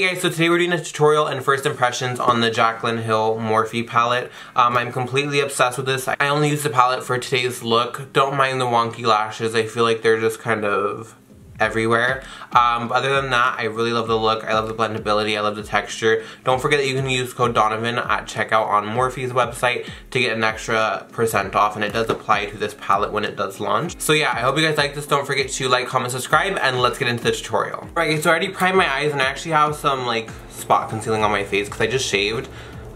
Hey guys, so today we're doing a tutorial and first impressions on the Jaclyn Hill Morphe palette. I'm completely obsessed with this. I only use the palette for today's look. Don't mind the wonky lashes. I feel like they're just kind of everywhere. But other than that, I really love the look. I love the blendability. I love the texture. Don't forget that you can use code Donovan at checkout on Morphe's website to get an extra % off, and it does apply to this palette when it does launch. So yeah, I hope you guys like this. Don't forget to like, comment, subscribe, and let's get into the tutorial. Alright, so I already primed my eyes, and I actually have some like spot concealing on my face because I just shaved.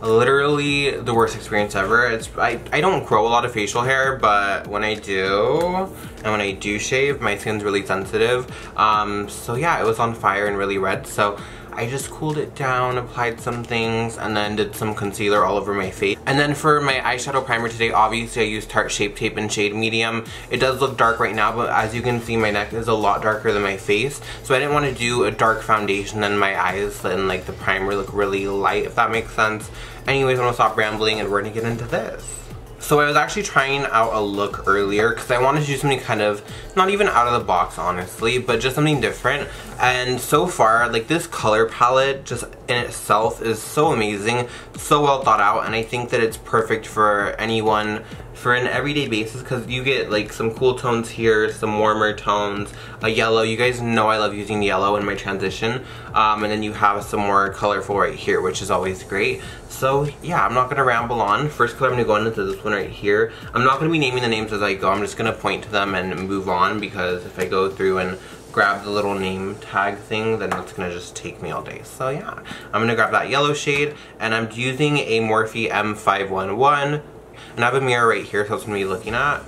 Literally the worst experience ever. I don't grow a lot of facial hair, but when I do, and when I do shave, my skin's really sensitive. So yeah, it was on fire and really red, so I just cooled it down, applied some things, and then did some concealer all over my face. And then for my eyeshadow primer today, obviously I used Tarte Shape Tape in shade medium. It does look dark right now, but as you can see, my neck is a lot darker than my face. So I didn't want to do a dark foundation and my eyes and like the primer look really light, if that makes sense. Anyways, I'm gonna stop rambling and we're gonna get into this. So I was actually trying out a look earlier because I wanted to do something kind of, not even out of the box honestly, but just something different. And so far, like this color palette just in itself is so amazing, so well thought out, and I think that it's perfect for anyone for an everyday basis because you get like some cool tones here, some warmer tones, a yellow. You guys know I love using yellow in my transition. And then you have some more colorful right here, which is always great. So yeah, I'm not gonna ramble on. First color I'm gonna go into this one right here. I'm not gonna be naming the names as I go. I'm just gonna point to them and move on because if I go through and grab the little name tag thing, then it's gonna just take me all day. So yeah, I'm gonna grab that yellow shade, and I'm using a Morphe M511. And I have a mirror right here, so that's what I'm gonna be looking at.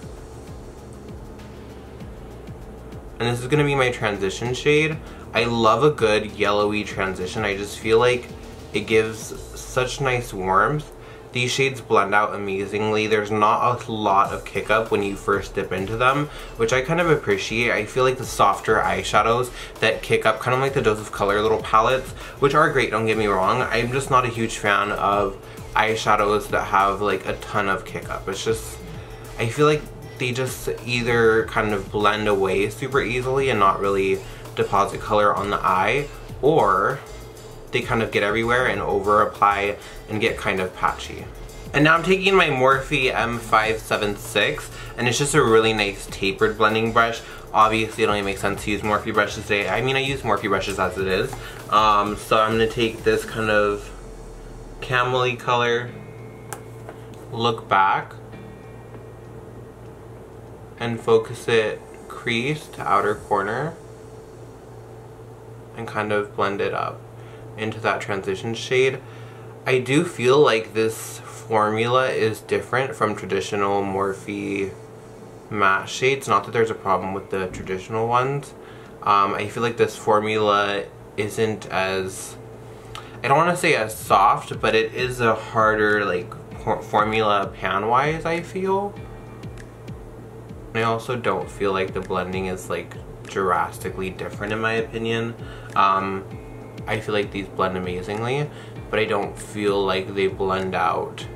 And this is gonna be my transition shade. I love a good yellowy transition. I just feel like it gives such nice warmth. These shades blend out amazingly. There's not a lot of kick up when you first dip into them, which I kind of appreciate. I feel like the softer eyeshadows that kick up, kind of like the Dose of Color little palettes, which are great, don't get me wrong. I'm just not a huge fan of eyeshadows that have like a ton of kick up. It's just, I feel like they just either kind of blend away super easily and not really deposit color on the eye, or they kind of get everywhere and over apply and get kind of patchy. And now I'm taking my Morphe M576, and it's just a really nice tapered blending brush. Obviously it only makes sense to use Morphe brushes today. I mean, I use Morphe brushes as it is. So I'm gonna take this kind of camel-y color, look back, and focus it crease to outer corner, and kind of blend it up into that transition shade. I do feel like this formula is different from traditional Morphe matte shades. Not that there's a problem with the traditional ones. I feel like this formula isn't as, I don't want to say as soft, but it is a harder like formula pan wise, I feel. And I also don't feel like the blending is like drastically different in my opinion. I feel like these blend amazingly, but I don't feel like they blend out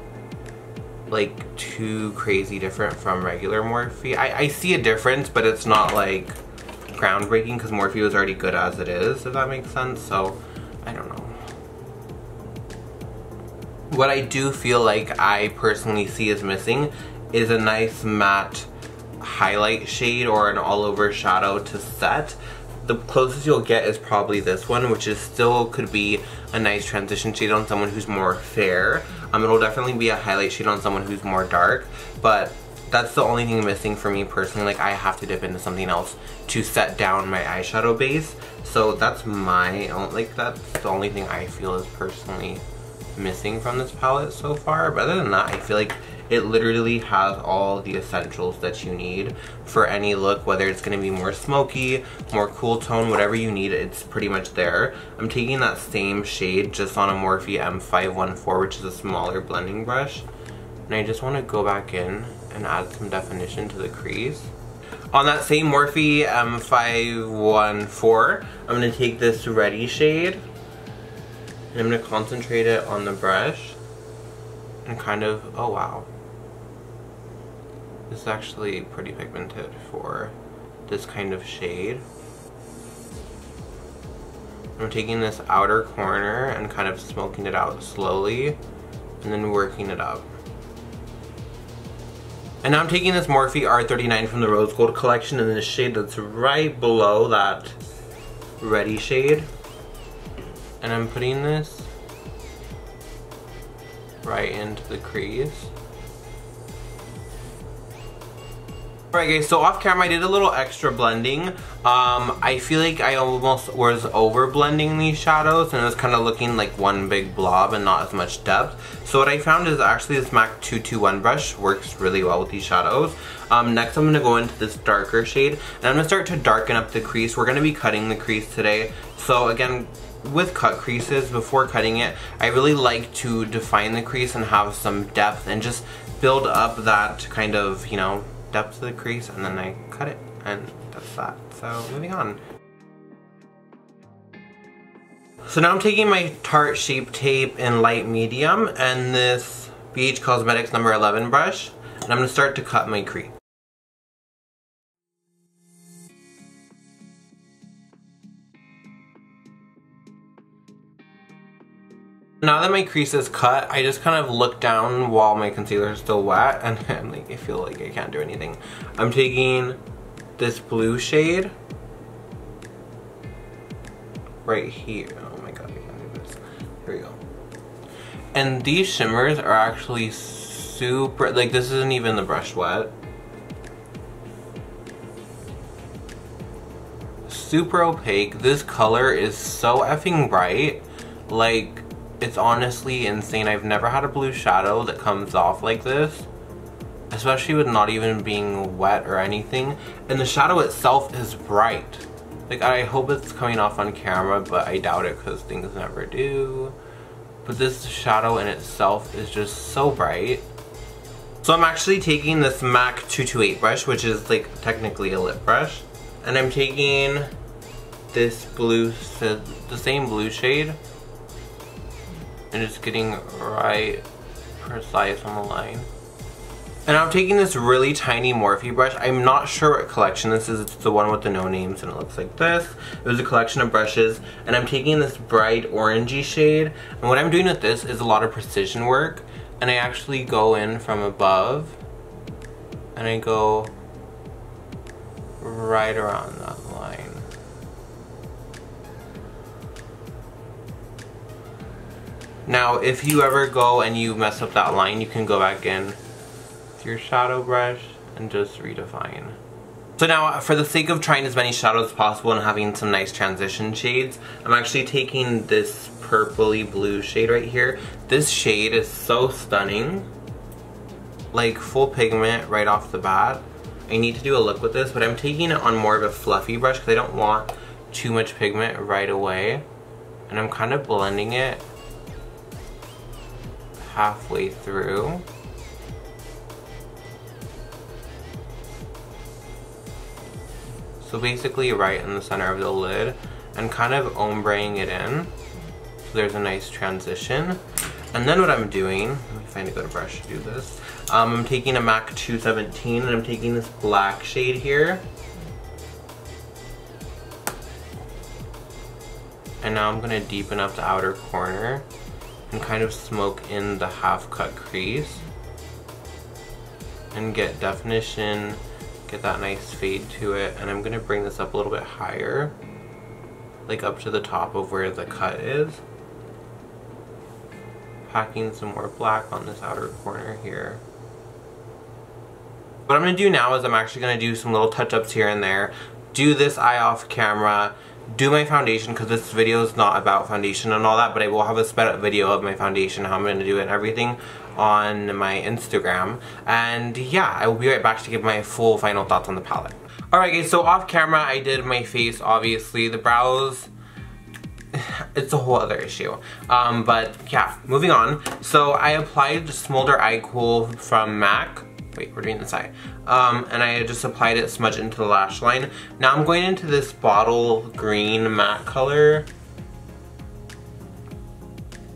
like too crazy different from regular Morphe. I see a difference, but it's not like groundbreaking because Morphe was already good as it is, if that makes sense. So I don't know. What I do feel like I personally see as missing is a nice matte highlight shade or an all over shadow to set. The closest you'll get is probably this one, which is still could be a nice transition shade on someone who's more fair. It'll definitely be a highlight shade on someone who's more dark, but that's the only thing missing for me personally. Like, I have to dip into something else to set down my eyeshadow base. So that's that's the only thing I feel is personally missing from this palette so far. But other than that, I feel like it literally has all the essentials that you need for any look, whether it's gonna be more smoky, more cool tone, whatever you need, it's pretty much there. I'm taking that same shade just on a Morphe M514, which is a smaller blending brush. And I just wanna go back in and add some definition to the crease. On that same Morphe M514, I'm gonna take this Ready shade, and I'm gonna concentrate it on the brush and kind of, oh wow. This is actually pretty pigmented for this kind of shade. I'm taking this outer corner and kind of smoking it out slowly and then working it up. And now I'm taking this Morphe R39 from the Rose Gold collection in the shade that's right below that ready shade. And I'm putting this right into the crease. Alright guys, so off camera I did a little extra blending. I feel like I almost was over blending these shadows and it was kind of looking like one big blob and not as much depth. So what I found is actually this MAC 221 brush works really well with these shadows. Next I'm going to go into this darker shade and I'm going to start to darken up the crease. We're going to be cutting the crease today. So again, with cut creases, before cutting it, I really like to define the crease and have some depth and just build up that kind of, you know, depth of the crease, and then I cut it, and that's that. So moving on. So now I'm taking my Tarte Shape Tape in light medium and this BH Cosmetics number 11 brush, and I'm going to start to cut my crease. Now that my crease is cut, I just kind of look down while my concealer is still wet and I'm like, I feel like I can't do anything. I'm taking this blue shade right here. Oh my god, I can't do this. Here we go. And these shimmers are actually super, like this isn't even the brush wet. Super opaque. This color is so effing bright. Like, it's honestly insane. I've never had a blue shadow that comes off like this, especially with not even being wet or anything. And the shadow itself is bright. Like, I hope it's coming off on camera, but I doubt it because things never do. But this shadow in itself is just so bright. So I'm actually taking this MAC 228 brush, which is like technically a lip brush. And I'm taking this blue, the same blue shade, and just getting right precise on the line. And I'm taking this really tiny Morphe brush. I'm not sure what collection this is. It's the one with the no names and it looks like this. It was a collection of brushes and I'm taking this bright orangey shade. And what I'm doing with this is a lot of precision work. And I actually go in from above and I go right around that line. Now, if you ever go and you mess up that line, you can go back in with your shadow brush and just redefine. So now, for the sake of trying as many shadows as possible and having some nice transition shades, I'm actually taking this purpley blue shade right here. This shade is so stunning. Like, full pigment right off the bat. I need to do a look with this, but I'm taking it on more of a fluffy brush because I don't want too much pigment right away. And I'm kind of blending it halfway through. So basically right in the center of the lid and kind of ombreing it in. So there's a nice transition. And then what I'm doing, let me find a good brush to do this. I'm taking a MAC 217 and I'm taking this black shade here. And now I'm gonna deepen up the outer corner and kind of smoke in the half cut crease and get definition, get that nice fade to it. And I'm gonna bring this up a little bit higher, like up to the top of where the cut is. Packing some more black on this outer corner here. What I'm gonna do now is I'm actually gonna do some little touch-ups here and there, do this eye off camera, do my foundation, because this video is not about foundation and all that, but I will have a sped up video of my foundation, how I'm going to do it and everything on my Instagram. And yeah, I will be right back to give my full final thoughts on the palette. Alright guys, so off camera I did my face, obviously. The brows, it's a whole other issue. But yeah, moving on. So I applied Smolder Eye Cool from MAC. Wait, we're doing this eye. And I just applied it smudged into the lash line. Now I'm going into this bottle green matte color.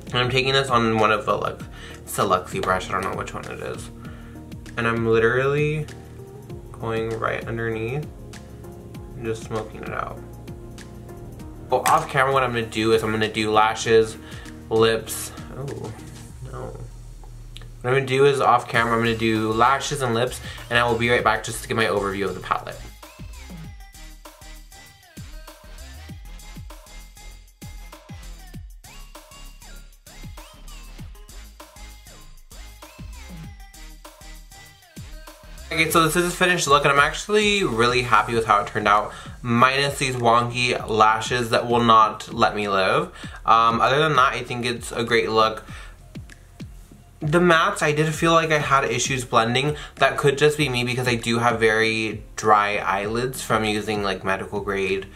And I'm taking this on one of the, it's a Luxie brush, I don't know which one it is. And I'm literally going right underneath and just smoking it out. Well, off camera what I'm going to do is I'm going to do lashes, lips. Oh, no. What I'm going to do is off camera I'm going to do lashes and lips, and I will be right back just to give my overview of the palette. Okay, so this is a finished look, and I'm actually really happy with how it turned out, minus these wonky lashes that will not let me live. Other than that, I think it's a great look. The mattes, I did feel like I had issues blending. That could just be me because I do have very dry eyelids from using like medical grade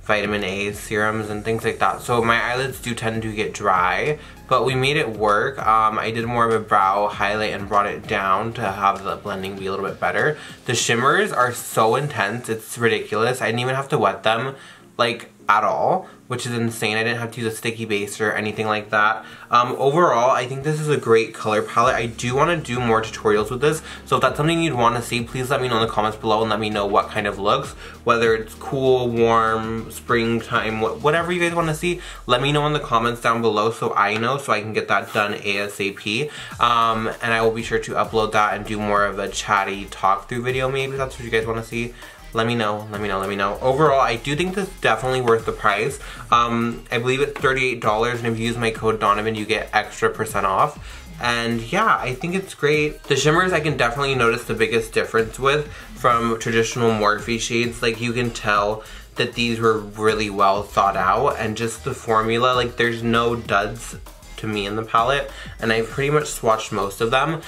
vitamin A serums and things like that. So my eyelids do tend to get dry, but we made it work. I did more of a brow highlight and brought it down to have the blending be a little bit better. The shimmers are so intense, it's ridiculous. I didn't even have to wet them like at all, which is insane. I didn't have to use a sticky base or anything like that. Overall, I think this is a great color palette. I do want to do more tutorials with this, so if that's something you'd want to see, please let me know in the comments below and let me know what kind of looks, whether it's cool, warm, springtime, whatever you guys want to see. Let me know in the comments down below so I know, so I can get that done ASAP. And I will be sure to upload that and do more of a chatty talk through video, maybe if that's what you guys want to see. Let me know, let me know, let me know. Overall, I do think this is definitely worth the price. I believe it's $38, and if you use my code Donovan, you get extra % off. And yeah, I think it's great. The shimmers I can definitely notice the biggest difference with from traditional Morphe shades. Like, you can tell that these were really well thought out, and just the formula, like there's no duds to me in the palette, and I've pretty much swatched most of them.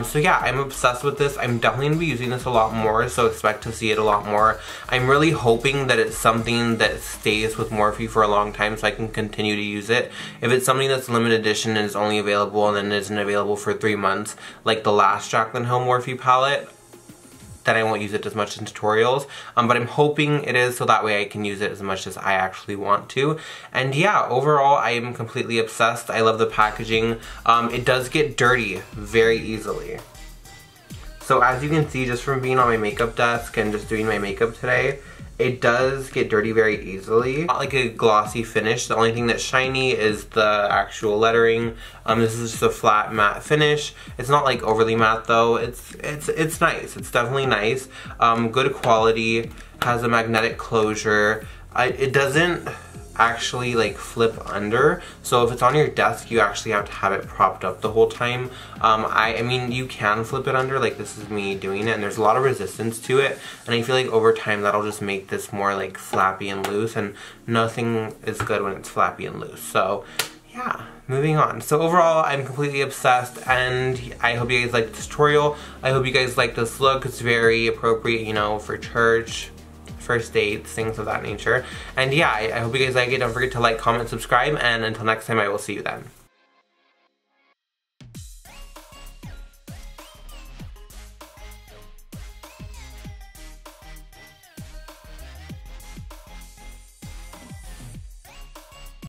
So yeah, I'm obsessed with this. I'm definitely gonna be using this a lot more, so expect to see it a lot more. I'm really hoping that it's something that stays with Morphe for a long time so I can continue to use it. If it's something that's limited edition and is only available and then isn't available for 3 months, like the last Jaclyn Hill Morphe palette, then I won't use it as much in tutorials, but I'm hoping it is so that way I can use it as much as I actually want to. And yeah, overall I am completely obsessed. I love the packaging. It does get dirty very easily. So as you can see, just from being on my makeup desk and just doing my makeup today, it does get dirty very easily. Not like a glossy finish. The only thing that's shiny is the actual lettering. This is just a flat matte finish. It's not like overly matte though. It's nice. It's definitely nice. Good quality. Has a magnetic closure. It doesn't actually like flip under, so if it's on your desk you actually have to have it propped up the whole time. I mean you can flip it under, like this is me doing it, and there's a lot of resistance to it, and I feel like over time that'll just make this more like flappy and loose, and nothing is good when it's flappy and loose. So yeah, moving on. So overall, I'm completely obsessed, and I hope you guys liked this tutorial. I hope you guys like this look. It's very appropriate, you know, for church, first dates, things of that nature. And yeah, I hope you guys like it. Don't forget to like, comment, subscribe, and until next time, I will see you then.